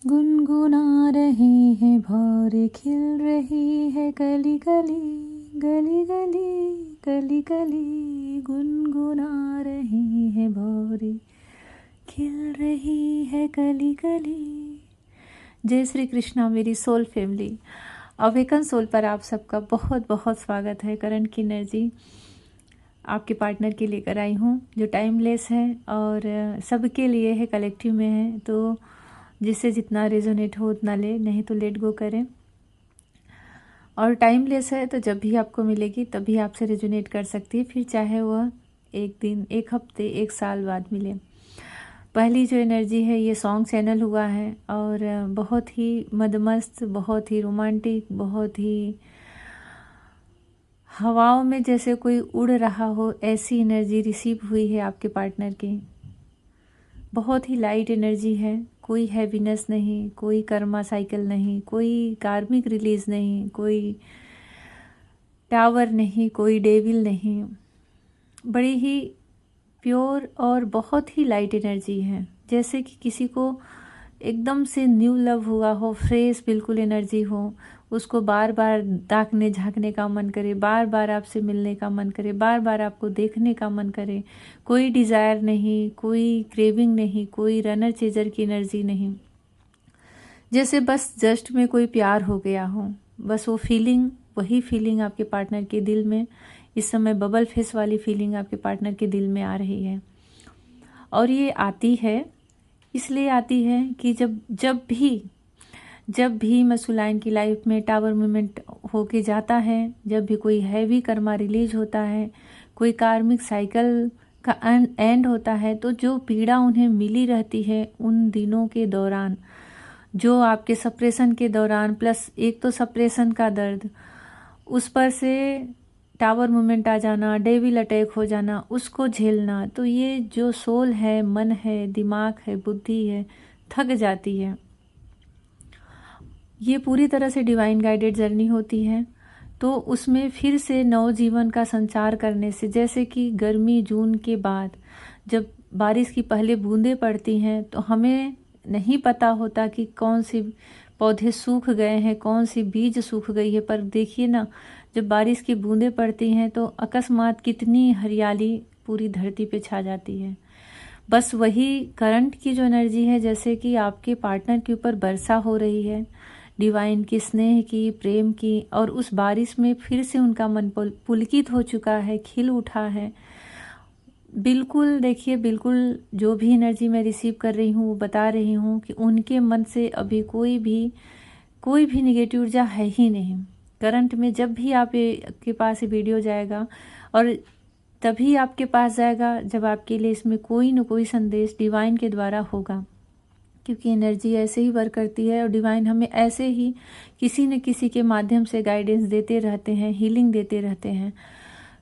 गुनगुना रहे हैं भौरे, खिल रही है गली गली, गली गली गली गली। गुनगुना रहे हैं भौरे, खिल रही है गली गली। जय श्री कृष्णा मेरी सोल फैमिली। अवेकन सोल पर आप सबका बहुत बहुत स्वागत है। करंट की एनर्जी आपके पार्टनर के लेकर आई हूँ जो टाइमलेस है और सबके लिए है, कलेक्टिव में है। तो जिससे जितना रेजोनेट हो उतना ले, नहीं तो लेट गो करें। और टाइमलेस है तो जब भी आपको मिलेगी तभी आपसे रेजोनेट कर सकती है, फिर चाहे वह एक दिन, एक हफ्ते, एक साल बाद मिले। पहली जो एनर्जी है ये सॉन्ग चैनल हुआ है और बहुत ही मदमस्त, बहुत ही रोमांटिक, बहुत ही हवाओं में जैसे कोई उड़ रहा हो, ऐसी एनर्जी रिसीव हुई है आपके पार्टनर की। बहुत ही लाइट एनर्जी है, कोई हैवीनेस नहीं, कोई कर्मा साइकिल नहीं, कोई कार्मिक रिलीज नहीं, कोई टावर नहीं, कोई डेविल नहीं। बड़ी ही प्योर और बहुत ही लाइट एनर्जी है, जैसे कि किसी को एकदम से न्यू लव हुआ हो, फ्रेश बिल्कुल एनर्जी हो, उसको बार बार ताकने झांकने का मन करे, बार बार आपसे मिलने का मन करे, बार बार आपको देखने का मन करे। कोई डिज़ायर नहीं, कोई क्रेविंग नहीं, कोई रनर चेजर की एनर्जी नहीं। जैसे बस जस्ट में कोई प्यार हो गया हो, बस वो फीलिंग, वही फीलिंग आपके पार्टनर के दिल में इस समय बबल फेस वाली फीलिंग आपके पार्टनर के दिल में आ रही है। और ये आती है, इसलिए आती है कि जब भी मसुलाइन की लाइफ में टावर मूवमेंट होके जाता है, जब भी कोई हैवी कर्मा रिलीज होता है, कोई कार्मिक साइकिल का एंड होता है, तो जो पीड़ा उन्हें मिली रहती है उन दिनों के दौरान, जो आपके सप्रेशन के दौरान, प्लस एक तो सप्रेशन का दर्द, उस पर से टावर मूवमेंट आ जाना, डेविल अटैक हो जाना, उसको झेलना, तो ये जो सोल है, मन है, दिमाग है, बुद्धि है, थक जाती है। ये पूरी तरह से डिवाइन गाइडेड जर्नी होती है। तो उसमें फिर से नवजीवन का संचार करने से, जैसे कि गर्मी जून के बाद जब बारिश की पहले बूंदें पड़ती हैं तो हमें नहीं पता होता कि कौन से पौधे सूख गए हैं, कौन सी बीज सूख गई है, पर देखिए ना, जब बारिश की बूंदें पड़ती हैं तो अकस्मात कितनी हरियाली पूरी धरती पे छा जाती है। बस वही करंट की जो एनर्जी है, जैसे कि आपके पार्टनर के ऊपर वर्षा हो रही है डिवाइन की, स्नेह की, प्रेम की, और उस बारिश में फिर से उनका मन पुलकित हो चुका है, खिल उठा है। बिल्कुल देखिए, बिल्कुल जो भी एनर्जी मैं रिसीव कर रही हूँ वो बता रही हूँ कि उनके मन से अभी कोई भी नेगेटिव ऊर्जा है ही नहीं। करंट में जब भी आपके पास ये वीडियो जाएगा, और तभी आपके पास जाएगा जब आपके लिए इसमें कोई न कोई संदेश डिवाइन के द्वारा होगा, क्योंकि एनर्जी ऐसे ही वर्क करती है और डिवाइन हमें ऐसे ही किसी न किसी के माध्यम से गाइडेंस देते रहते हैं, हीलिंग देते रहते हैं।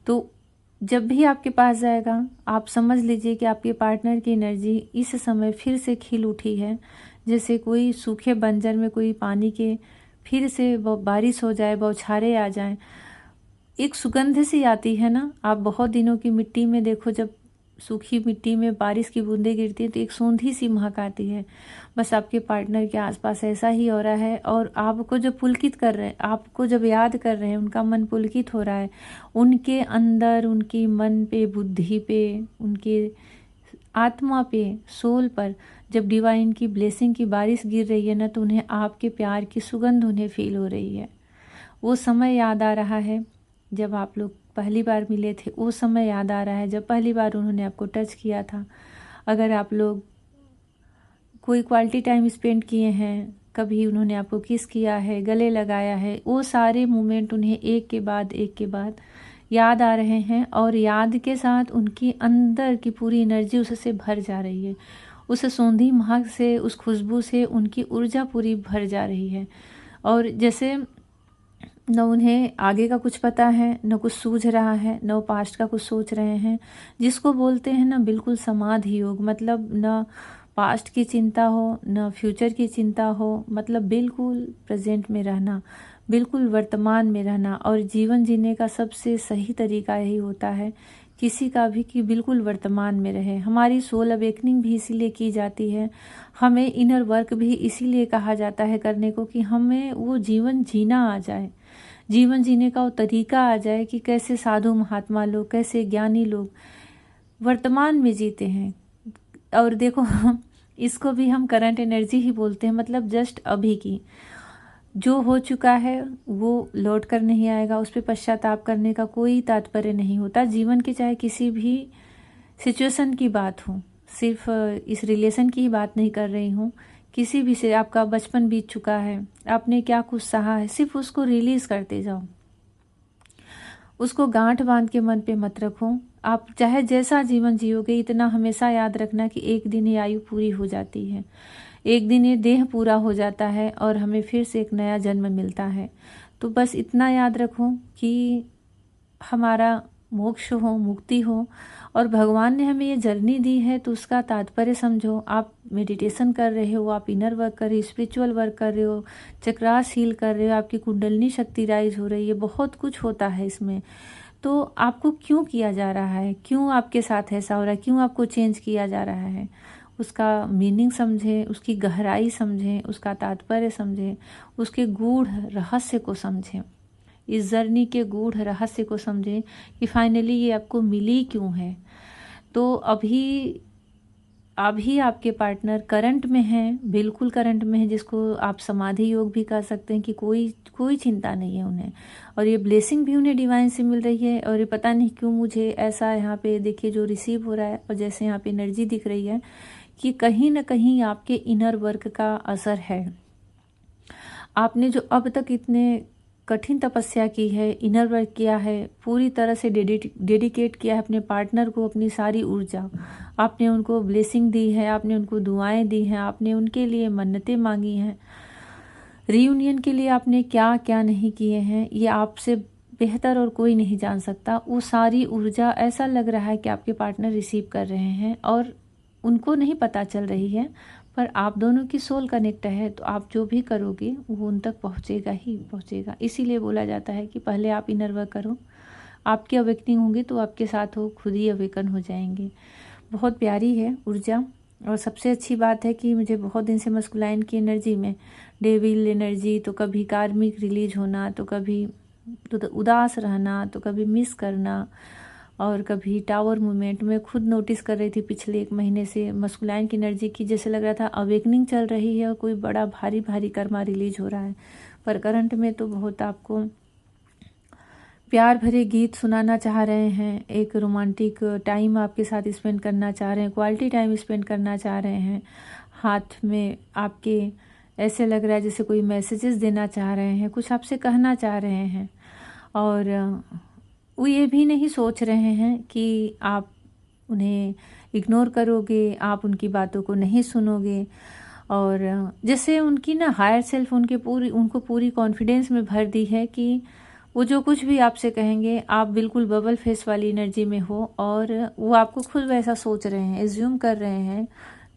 तो जब भी आपके पास जाएगा, आप समझ लीजिए कि आपके पार्टनर की एनर्जी इस समय फिर से खिल उठी है, जैसे कोई सूखे बंजर में कोई पानी के फिर से बारिश हो जाए, बौछारें आ जाएं। एक सुगंध सी आती है ना, आप बहुत दिनों की मिट्टी में देखो, जब सूखी मिट्टी में बारिश की बूंदें गिरती है तो एक सूंधी सी महक आती है। बस आपके पार्टनर के आसपास ऐसा ही हो रहा है, और आपको जब पुलकित कर रहे हैं, आपको जब याद कर रहे हैं, उनका मन पुलकित हो रहा है। उनके अंदर, उनकी मन पे, बुद्धि पे, उनके आत्मा पे, सोल पर जब डिवाइन की ब्लेसिंग की बारिश गिर रही है ना, तो उन्हें आपके प्यार की सुगंध उन्हें फील हो रही है। वो समय याद आ रहा है जब आप लोग पहली बार मिले थे, वो समय याद आ रहा है जब पहली बार उन्होंने आपको टच किया था। अगर आप लोग कोई क्वालिटी टाइम स्पेंड किए हैं, कभी उन्होंने आपको किस किया है, गले लगाया है, वो सारे मोमेंट उन्हें एक के बाद याद आ रहे हैं, और याद के साथ उनकी अंदर की पूरी एनर्जी उससे भर जा रही है। उस सौंधी महक से, उस खुशबू से उनकी ऊर्जा पूरी भर जा रही है। और जैसे न उन्हें आगे का कुछ पता है, न कुछ सूझ रहा है, न वो पास्ट का कुछ सोच रहे हैं, जिसको बोलते हैं ना बिल्कुल समाधि योग। मतलब न पास्ट की चिंता हो, न फ्यूचर की चिंता हो, मतलब बिल्कुल प्रेजेंट में रहना, बिल्कुल वर्तमान में रहना। और जीवन जीने का सबसे सही तरीका यही होता है किसी का भी कि बिल्कुल वर्तमान में रहे। हमारी सोल अवेकनिंग भी इसीलिए की जाती है, हमें इनर वर्क भी इसीलिए कहा जाता है करने को कि हमें वो जीवन जीना आ जाए, जीवन जीने का वो तरीका आ जाए कि कैसे साधु महात्मा लोग, कैसे ज्ञानी लोग वर्तमान में जीते हैं। और देखो इसको भी हम करंट एनर्जी ही बोलते हैं, मतलब जस्ट अभी की जो हो चुका है वो लौट कर नहीं आएगा, उस पर पश्चाताप करने का कोई तात्पर्य नहीं होता। जीवन की चाहे किसी भी सिचुएशन की बात हो, सिर्फ इस रिलेशन की ही बात नहीं कर रही हूँ, किसी भी से आपका बचपन बीत चुका है, आपने क्या कुछ सहा है, सिर्फ उसको रिलीज करते जाओ, उसको गांठ बांध के मन पे मत रखो। आप चाहे जैसा जीवन जियोगे, इतना हमेशा याद रखना कि एक दिन ये आयु पूरी हो जाती है, एक दिन ये देह पूरा हो जाता है और हमें फिर से एक नया जन्म मिलता है। तो बस इतना याद रखो कि हमारा मोक्ष हो, मुक्ति हो, और भगवान ने हमें ये जर्नी दी है तो उसका तात्पर्य समझो। आप मेडिटेशन कर रहे हो, आप इनर वर्क कर रहे हो, स्पिरिचुअल वर्क कर रहे हो, चक्रास हील कर रहे हो, आपकी कुंडलिनी शक्ति राइज हो रही है, बहुत कुछ होता है इसमें। तो आपको क्यों किया जा रहा है, क्यों आपके साथ ऐसा हो रहा है, क्यों आपको चेंज किया जा रहा है, उसका मीनिंग समझें, उसकी गहराई समझें, उसका तात्पर्य समझें, उसके गूढ़ रहस्य को समझें, इस जर्नी के गूढ़ रहस्य को समझें कि फाइनली ये आपको मिली क्यों है। तो अभी आपके पार्टनर करंट में हैं, बिल्कुल करंट में है, जिसको आप समाधि योग भी कह सकते हैं कि कोई चिंता नहीं है उन्हें, और ये ब्लेसिंग भी उन्हें डिवाइन से मिल रही है। और ये पता नहीं क्यों मुझे ऐसा यहाँ पे देखिए जो रिसीव हो रहा है, और जैसे यहाँ पे एनर्जी दिख रही है कि कहीं ना कहीं आपके इनर वर्क का असर है। आपने जो अब तक इतने कठिन तपस्या की है, इनर वर्क किया है, पूरी तरह से डेडिकेट किया है अपने पार्टनर को, अपनी सारी ऊर्जा, आपने उनको ब्लेसिंग दी है, आपने उनको दुआएं दी हैं, आपने उनके लिए मन्नतें मांगी हैं, रीयूनियन के लिए आपने क्या क्या नहीं किए हैं, ये आपसे बेहतर और कोई नहीं जान सकता। वो सारी ऊर्जा ऐसा लग रहा है कि आपके पार्टनर रिसीव कर रहे हैं और उनको नहीं पता चल रही है, पर आप दोनों की सोल कनेक्ट है, तो आप जो भी करोगे वो उन तक पहुँचेगा ही पहुँचेगा। इसीलिए बोला जाता है कि पहले आप इनर वर्क करो, आपकी अवेकनिंग होंगी तो आपके साथ वो खुद ही अवेकन हो जाएंगे। बहुत प्यारी है ऊर्जा। और सबसे अच्छी बात है कि मुझे बहुत दिन से मस्कुलाइन की एनर्जी में डेविल एनर्जी, तो कभी कार्मिक रिलीज होना, तो कभी तो उदास रहना, तो कभी मिस करना, और कभी टावर मूवमेंट में खुद नोटिस कर रही थी पिछले 1 महीने से मस्कुलाइन की एनर्जी की, जैसे लग रहा था अवेकनिंग चल रही है और कोई बड़ा भारी भारी कर्मा रिलीज हो रहा है। पर करंट में तो बहुत आपको प्यार भरे गीत सुनाना चाह रहे हैं, एक रोमांटिक टाइम आपके साथ स्पेंड करना चाह रहे हैं, क्वालिटी टाइम स्पेंड करना चाह रहे हैं, हाथ में आपके ऐसे लग रहा है जैसे कोई मैसेजेस देना चाह रहे हैं, कुछ आपसे कहना चाह रहे हैं। और वो ये भी नहीं सोच रहे हैं कि आप उन्हें इग्नोर करोगे, आप उनकी बातों को नहीं सुनोगे, और जैसे उनकी ना हायर सेल्फ उनको पूरी कॉन्फिडेंस में भर दी है कि वो जो कुछ भी आपसे कहेंगे आप बिल्कुल बबल फेस वाली एनर्जी में हो, और वो आपको खुद वैसा सोच रहे हैं, एज्यूम कर रहे हैं,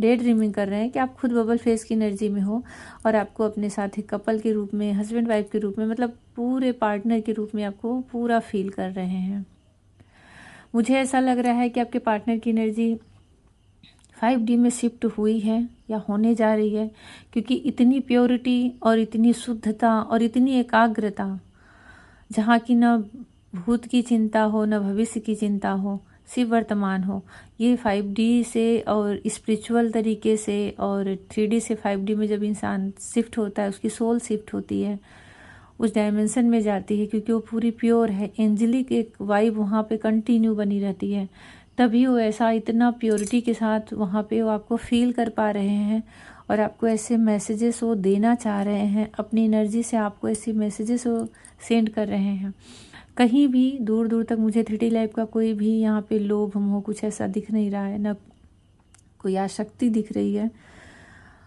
डे ड्रीमिंग कर रहे हैं कि आप खुद बबल फेस की एनर्जी में हो, और आपको अपने साथ एक कपल के रूप में, हस्बैंड वाइफ के रूप में, मतलब पूरे पार्टनर के रूप में आपको पूरा फील कर रहे हैं। मुझे ऐसा लग रहा है कि आपके पार्टनर की एनर्जी 5D में शिफ्ट हुई है या होने जा रही है, क्योंकि इतनी प्योरिटी और इतनी शुद्धता और इतनी एकाग्रता, जहाँ की न भूत की चिंता हो, न भविष्य की चिंता हो, सिर्फ वर्तमान हो, ये 5D से और स्पिरिचुअल तरीके से और 3D से 5D में जब इंसान शिफ्ट होता है, उसकी सोल शिफ्ट होती है, उस डायमेंशन में जाती है, क्योंकि वो पूरी प्योर है, एंजलिक एक वाइब वहाँ पे कंटिन्यू बनी रहती है, तभी वो ऐसा इतना प्योरिटी के साथ वहाँ पे वो आपको फील कर पा रहे हैं, और आपको ऐसे मैसेजेस वो देना चाह रहे हैं, अपनी एनर्जी से आपको ऐसे मैसेजेस वो सेंड कर रहे हैं। कहीं भी दूर दूर तक मुझे 3D लाइफ का कोई भी यहाँ पे लोभ मोह कुछ ऐसा दिख नहीं रहा है, न कोई आसक्ति दिख रही है।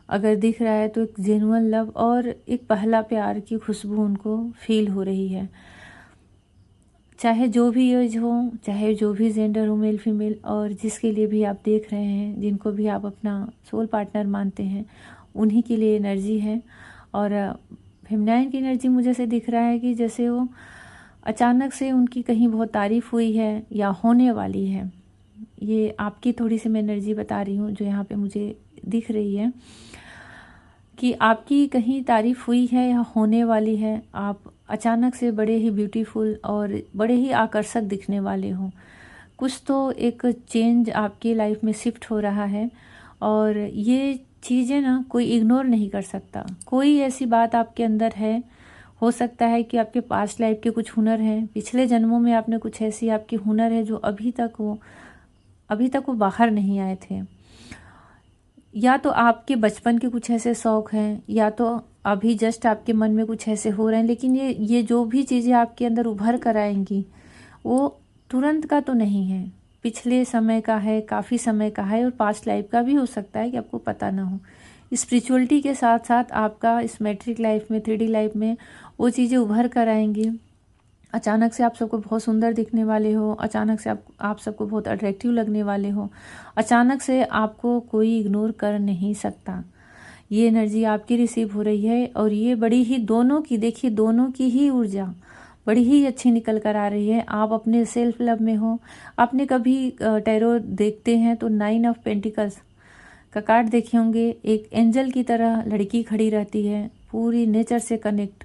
अगर दिख रहा है तो एक जेन्युइन लव और एक पहला प्यार की खुशबू उनको फील हो रही है। चाहे जो भी एज हो, चाहे जो भी जेंडर हो, मेल फीमेल, और जिसके लिए भी आप देख रहे हैं, जिनको भी आप अपना सोल पार्टनर मानते हैं, उन्हीं के लिए एनर्जी है। और फेमिनाइन की एनर्जी मुझे से दिख रहा है कि जैसे वो अचानक से उनकी कहीं बहुत तारीफ हुई है या होने वाली है। ये आपकी थोड़ी सी मैं एनर्जी बता रही हूँ जो यहाँ पे मुझे दिख रही है कि आपकी कहीं तारीफ हुई है या होने वाली है। आप अचानक से बड़े ही ब्यूटीफुल और बड़े ही आकर्षक दिखने वाले हो। कुछ तो एक चेंज आपकी लाइफ में शिफ्ट हो रहा है और ये चीज़ें ना कोई इग्नोर नहीं कर सकता। कोई ऐसी बात आपके अंदर है, हो सकता है कि आपके पास्ट लाइफ के कुछ हुनर हैं, पिछले जन्मों में आपने कुछ ऐसी आपकी हुनर है जो अभी तक वो बाहर नहीं आए थे। या तो आपके बचपन के कुछ ऐसे शौक हैं, या तो अभी जस्ट आपके मन में कुछ ऐसे हो रहे हैं, लेकिन ये जो भी चीज़ें आपके अंदर उभर कर आएंगी वो तुरंत का तो नहीं है, पिछले समय का है, काफ़ी समय का है और पास्ट लाइफ का भी हो सकता है कि आपको पता ना हो। स्पिरिचुअलिटी के साथ साथ आपका इस मैट्रिक लाइफ में, 3D लाइफ में वो चीज़ें उभर कर आएंगी। अचानक से आप सबको बहुत सुंदर दिखने वाले हो, अचानक से आप सबको बहुत अट्रैक्टिव लगने वाले हो, अचानक से आपको कोई इग्नोर कर नहीं सकता। ये एनर्जी आपकी रिसीव हो रही है और ये बड़ी ही दोनों की, देखिए दोनों की ही ऊर्जा बड़ी ही अच्छी निकल कर आ रही है। आप अपने सेल्फ लव में हो। आपने कभी टैरो देखते हैं तो 9 ऑफ पेंटिकल्स का कार्ड देखे होंगे। एक एंजल की तरह लड़की खड़ी रहती है, पूरी नेचर से कनेक्ट,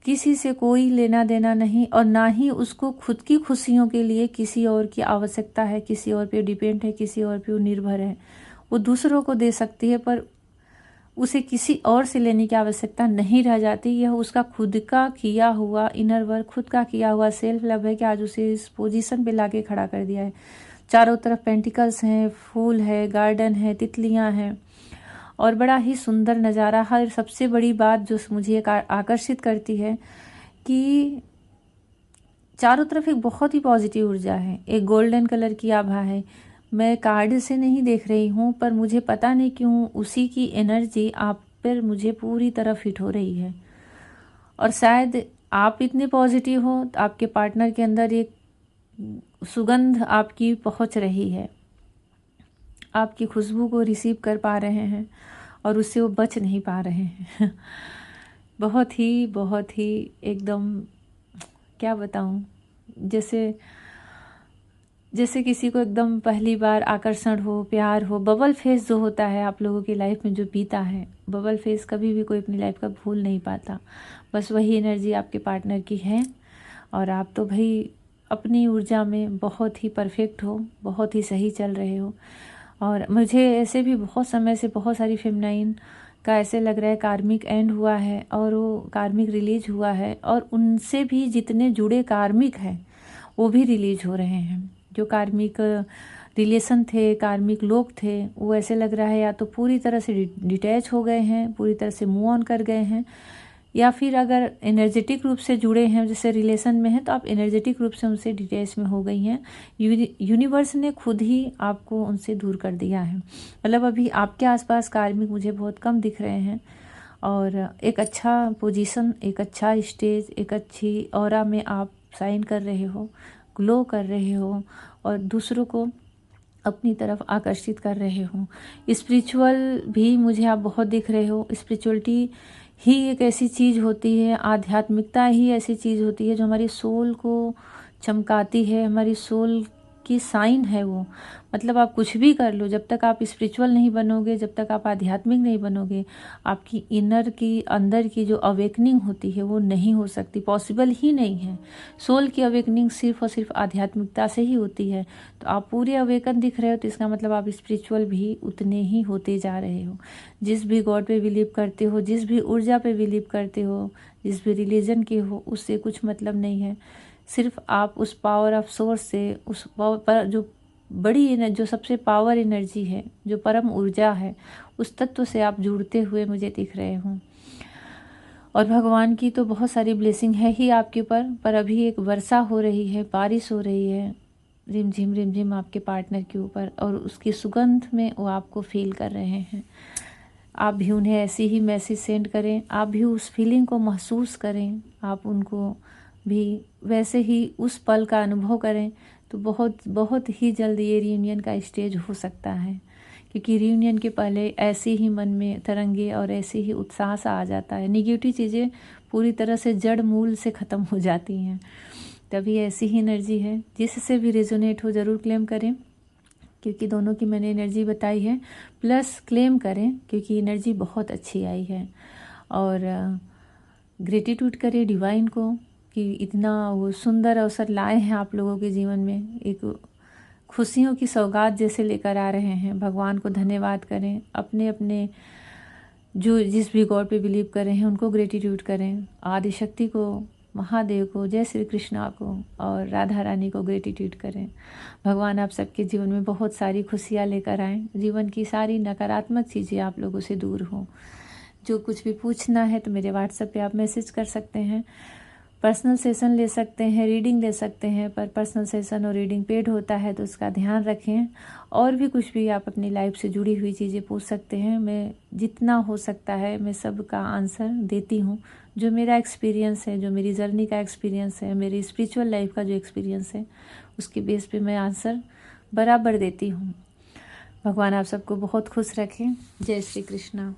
किसी से कोई लेना देना नहीं और ना ही उसको खुद की खुशियों के लिए किसी और की आवश्यकता है, किसी और पे डिपेंड है, किसी और पे वो निर्भर है। वो दूसरों को दे सकती है पर उसे किसी और से लेने की आवश्यकता नहीं रह जाती। यह उसका खुद का किया हुआ इनर वर्क, खुद का किया हुआ सेल्फ लव है कि आज उसे इस पोजीशन पे लाके खड़ा कर दिया है। चारों तरफ पेंटिकल्स हैं, फूल है, गार्डन है, तितलियां हैं और बड़ा ही सुंदर नज़ारा है। सबसे बड़ी बात जो मुझे आकर्षित करती है कि चारों तरफ एक बहुत ही पॉजिटिव ऊर्जा है, एक गोल्डन कलर की आभा है। मैं कार्ड से नहीं देख रही हूँ पर मुझे पता नहीं क्यों उसी की एनर्जी आप पर मुझे पूरी तरह फिट हो रही है। और शायद आप इतने पॉजिटिव हो तो आपके पार्टनर के अंदर एक सुगंध आपकी पहुँच रही है, आपकी खुशबू को रिसीव कर पा रहे हैं और उससे वो बच नहीं पा रहे हैं। बहुत ही एकदम क्या बताऊं, जैसे किसी को एकदम पहली बार आकर्षण हो, प्यार हो। बबल फेस जो होता है आप लोगों की लाइफ में जो बीता है, बबल फेस कभी भी कोई अपनी लाइफ का भूल नहीं पाता। बस वही एनर्जी आपके पार्टनर की है और आप तो भाई अपनी ऊर्जा में बहुत ही परफेक्ट हो, बहुत ही सही चल रहे हो। और मुझे ऐसे भी बहुत समय से बहुत सारी फेमिनाइन का ऐसे लग रहा है कार्मिक एंड हुआ है और वो कार्मिक रिलीज हुआ है और उनसे भी जितने जुड़े कार्मिक हैं वो भी रिलीज हो रहे हैं। जो कार्मिक रिलेशन थे, कार्मिक लोग थे, वो ऐसे लग रहा है या तो पूरी तरह से डिटैच हो गए हैं, पूरी तरह से मूव ऑन कर गए हैं, या फिर अगर एनर्जेटिक रूप से जुड़े हैं, जैसे रिलेशन में हैं तो आप एनर्जेटिक रूप से उनसे डिटैच में हो गई हैं। यूनिवर्स ने खुद ही आपको उनसे दूर कर दिया है। मतलब अभी आपके आसपास कार्मिक मुझे बहुत कम दिख रहे हैं और एक अच्छा पोजीशन, एक अच्छा स्टेज, एक अच्छी ऑरा में आप साइन कर रहे हो, ग्लो कर रहे हो और दूसरों को अपनी तरफ आकर्षित कर रहे हो। स्पिरिचुअल भी मुझे आप बहुत दिख रहे हो। स्पिरिचुअलिटी ही एक ऐसी चीज़ होती है, आध्यात्मिकता ही ऐसी चीज़ होती है जो हमारी सोल को चमकाती है, हमारी सोल की साइन है वो। मतलब आप कुछ भी कर लो, जब तक आप स्पिरिचुअल नहीं बनोगे, जब तक आप आध्यात्मिक नहीं बनोगे, आपकी इनर की, अंदर की जो अवेकनिंग होती है वो नहीं हो सकती, पॉसिबल ही नहीं है। सोल की अवेकनिंग सिर्फ और सिर्फ आध्यात्मिकता से ही होती है। तो आप पूरे अवेकन दिख रहे हो तो इसका मतलब आप स्पिरिचुअल भी उतने ही होते जा रहे हो। जिस भी गॉड पे बिलीव करते हो, जिस भी ऊर्जा पे बिलीव करते हो, जिस भी रिलीजन के हो, उससे कुछ मतलब नहीं है। सिर्फ आप उस पावर ऑफ सोर्स से, उस पावर जो बड़ी, जो सबसे पावर एनर्जी है, जो परम ऊर्जा है, उस तत्व से आप जुड़ते हुए मुझे दिख रहे हो। और भगवान की तो बहुत सारी ब्लेसिंग है ही आपके ऊपर, पर अभी एक वर्षा हो रही है, बारिश हो रही है रिमझिम आपके पार्टनर के ऊपर और उसकी सुगंध में वो आपको फील कर रहे हैं। आप भी उन्हें ऐसी ही मैसेज सेंड करें, आप भी उस फीलिंग को महसूस करें, आप उनको भी वैसे ही उस पल का अनुभव करें। तो बहुत ही जल्द ये रियूनियन का स्टेज हो सकता है, क्योंकि रियूनियन के पहले ऐसे ही मन में तरंगे और ऐसे ही उत्साह सा आ जाता है, निगेटिव चीज़ें पूरी तरह से जड़ मूल से ख़त्म हो जाती हैं। तभी ऐसी ही एनर्जी है, जिससे भी रेजोनेट हो ज़रूर क्लेम करें, क्योंकि दोनों की मैंने एनर्जी बताई है। प्लस क्लेम करें क्योंकि एनर्जी बहुत अच्छी आई है। और ग्रेटिट्यूड करें डिवाइन को कि इतना वो सुंदर अवसर लाए हैं आप लोगों के जीवन में, एक खुशियों की सौगात जैसे लेकर आ रहे हैं। भगवान को धन्यवाद करें, अपने अपने जो जिस भी गॉड पे बिलीव कर रहे हैं उनको ग्रेटिट्यूड करें, आदिशक्ति को, महादेव को, जय श्री कृष्णा को और राधा रानी को ग्रेटिट्यूड करें। भगवान आप सबके जीवन में बहुत सारी खुशियाँ लेकर आएँ, जीवन की सारी नकारात्मक चीज़ें आप लोगों से दूर हों। जो कुछ भी पूछना है तो मेरे व्हाट्सएप पे आप मैसेज कर सकते हैं, पर्सनल सेशन ले सकते हैं, रीडिंग ले सकते हैं, पर पर्सनल सेशन और रीडिंग पेड होता है तो उसका ध्यान रखें। और भी कुछ भी आप अपनी लाइफ से जुड़ी हुई चीज़ें पूछ सकते हैं, मैं जितना हो सकता है मैं सब का आंसर देती हूँ। जो मेरा एक्सपीरियंस है, जो मेरी जर्नी का एक्सपीरियंस है, मेरी स्पिरिचुअल लाइफ का जो एक्सपीरियंस है, उसके बेस पे मैं आंसर बराबर देती हूँ। भगवान आप सबको बहुत खुश रखें। जय श्री कृष्णा।